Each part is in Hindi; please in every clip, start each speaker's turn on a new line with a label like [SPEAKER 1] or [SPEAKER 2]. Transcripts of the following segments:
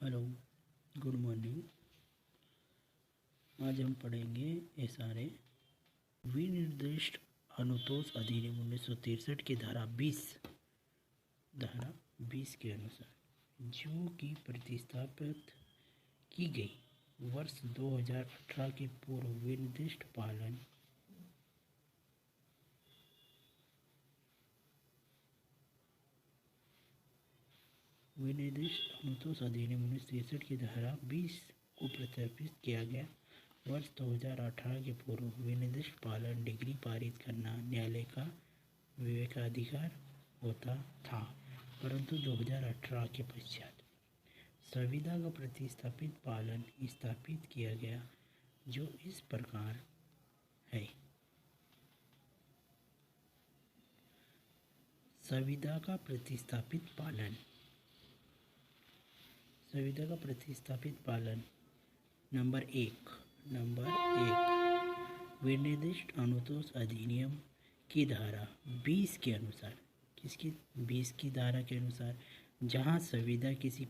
[SPEAKER 1] Hello, good morning. आज हम पढ़ेंगे एसआरए विनिर्दिष्ट अनुतोष अधिनियम 1963 की धारा 20 के अनुसार जो कि प्रतिस्थापित की गई वर्ष 2018 के पूर्व विनिर्दिष्ट अनुतोष अधिनियम 1963 की धारा 20 को प्रस्तावित किया गया वर्ष 2018 के पूर्व विनिर्दिष्ट पालन डिग्री पारित करना न्यायालय का विवेकाधिकार होता था, परंतु 2018 के पश्चात संविदा का प्रतिस्थापित पालन स्थापित किया गया, जो इस प्रकार है। संविदा का प्रतिस्थापित पालन नंबर एक विनिर्दिष्ट अनुतोष अधिनियम की धारा 20 के अनुसार, किसकी 20 की धारा के अनुसार, जहाँ संविदा किसी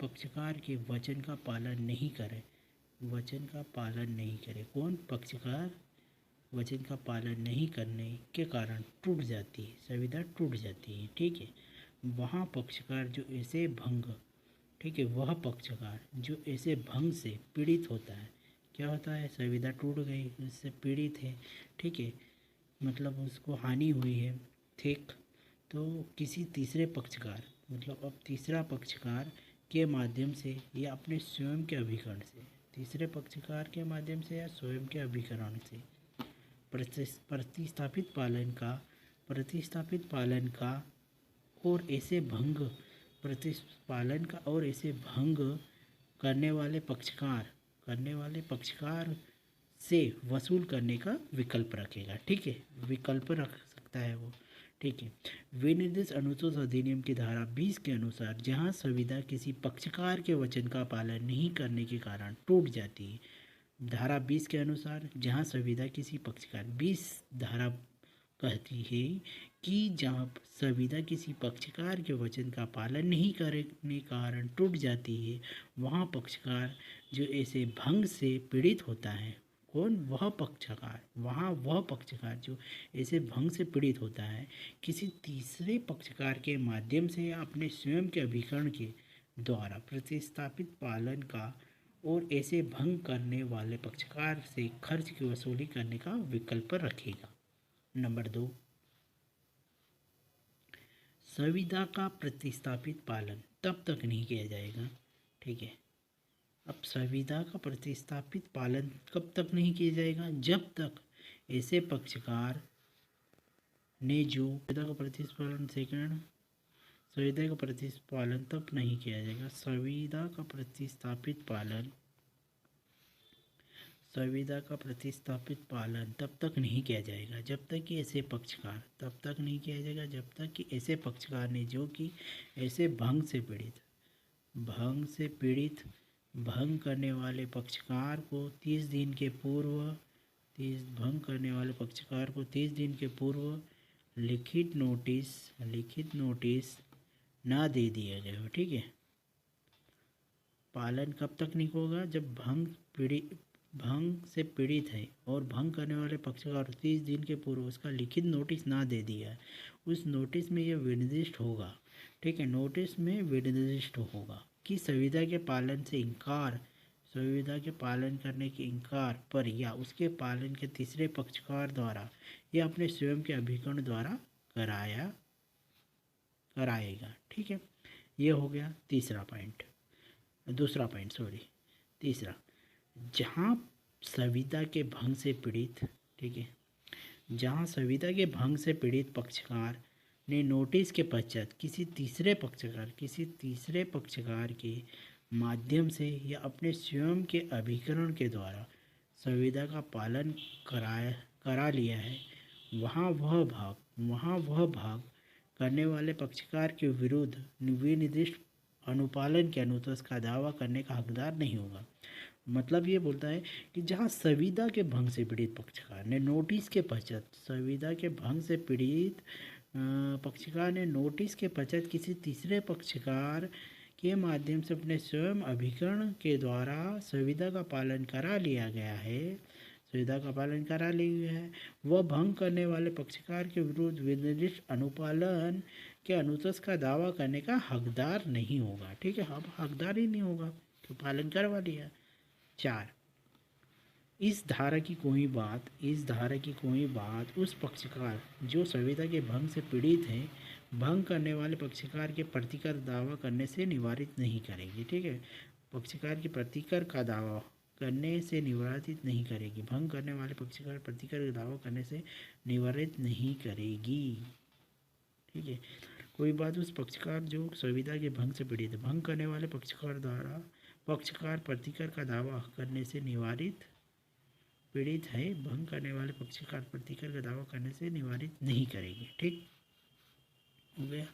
[SPEAKER 1] पक्षकार के वचन का पालन नहीं करे, कौन पक्षकार वचन का पालन नहीं करने के कारण संविदा टूट जाती है। ठीक है, वह पक्षकार जो ऐसे भंग से पीड़ित होता है, क्या होता है, संविदा टूट गई, उससे पीड़ित है। ठीक है, मतलब उसको हानि हुई है। ठीक, तो किसी तीसरे पक्षकार, मतलब अब तीसरा पक्षकार के माध्यम से या अपने स्वयं के अभिकरण से, तीसरे पक्षकार के माध्यम से या स्वयं के अभिकरण से प्रतिस्थापित पालन का और ऐसे भंग करने वाले पक्षकार से वसूल करने का विकल्प रखेगा। ठीक है, विकल्प रख सकता है वो। ठीक है, विनिर्दिष्ट अनुतोष अधिनियम की धारा 20 के अनुसार जहां संविदा किसी पक्षकार के वचन का पालन नहीं करने के कारण टूट जाती है, धारा 20 के अनुसार जहाँ संविदा किसी पक्षकार 20 धारा कहती है कि जहाँ संविदा किसी पक्षकार के वचन का पालन नहीं करने के कारण टूट जाती है, वहाँ पक्षकार जो ऐसे भंग से पीड़ित होता है, कौन, वह पक्षकार जो ऐसे भंग से पीड़ित होता है, किसी तीसरे पक्षकार के माध्यम से या अपने स्वयं के अभिकरण के द्वारा प्रतिस्थापित पालन का और ऐसे भंग करने वाले पक्षकार से खर्च की वसूली करने का विकल्प रखेगा। नंबर 2, संविदा का प्रतिस्थापित पालन तब तक नहीं किया जाएगा। ठीक है, अब संविदा का प्रतिस्थापित पालन कब तक नहीं किया जाएगा, जब तक ऐसे पक्षकार ने जो संविदा का प्रतिस्थापन तब नहीं किया जाएगा। संविदा का प्रतिस्थापित पालन तब तक नहीं किया जाएगा जब तक कि ऐसे पक्षकार ने जो कि ऐसे भंग करने वाले पक्षकार को 30 दिन के पूर्व लिखित नोटिस ना दे दिया गया हो। ठीक है, पालन कब तक नहीं होगा, जब भंग से पीड़ित है और भंग करने वाले पक्षकार 30 दिन के पूर्व उसका लिखित नोटिस ना दे दिया है। उस नोटिस में यह विनिर्दिष्ट होगा, ठीक है, नोटिस में विनिर्दिष्ट होगा कि संविदा के पालन करने के इनकार पर या उसके पालन के तीसरे पक्षकार द्वारा या अपने स्वयं के अभिकरण द्वारा कराएगा। ठीक है, ये हो गया तीसरा, जहाँ संविदा के भंग से पीड़ित, ठीक है, जहाँ संविदा के भंग से पीड़ित पक्षकार ने नोटिस के पश्चात किसी तीसरे पक्षकार के माध्यम से या अपने स्वयं के अभिकरण के द्वारा संविदा का पालन करा लिया है, वहाँ वह भाग करने वाले पक्षकार के विरुद्ध विनिर्दिष्ट अनुपालन के अनुतोष का दावा करने का हकदार नहीं होगा। मतलब ये बोलता है कि जहाँ संविदा के भंग से पीड़ित पक्षकार ने नोटिस के पश्चात संविदा के भंग से पीड़ित पक्षकार ने नोटिस के पश्चात किसी तीसरे पक्षकार के माध्यम से अपने स्वयं अभिकरण के द्वारा संविदा का पालन करा लिया गया है, संविदा का पालन करा लिया है, वह भंग करने वाले पक्षकार के विरुद्ध विनिर्दिष्ट अनुपालन के अनुतस का दावा करने का हकदार नहीं होगा। ठीक है, अब हकदार ही नहीं होगा तो पालन करवा लिया। 4, इस धारा की कोई बात उस पक्षकार जो संविदा के भंग से पीड़ित है भंग करने वाले पक्षकार के प्रतिकर दावा करने से निवारित नहीं करेगी। ठीक है, पक्षकार के प्रतिकर का दावा करने से निवारित नहीं करेगी, भंग करने वाले पक्षकार प्रतिकर का दावा करने से निवारित नहीं करेगी। ठीक है, कोई बात उस पक्षकार जो संविदा के भंग से पीड़ित है भंग करने वाले पक्षकार द्वारा पक्षकार प्रतिकर का दावा करने से निवारित पीड़ित है, भंग करने वाले पक्षकार प्रतिकर का दावा करने से निवारित नहीं करेगी। ठीक हो गया।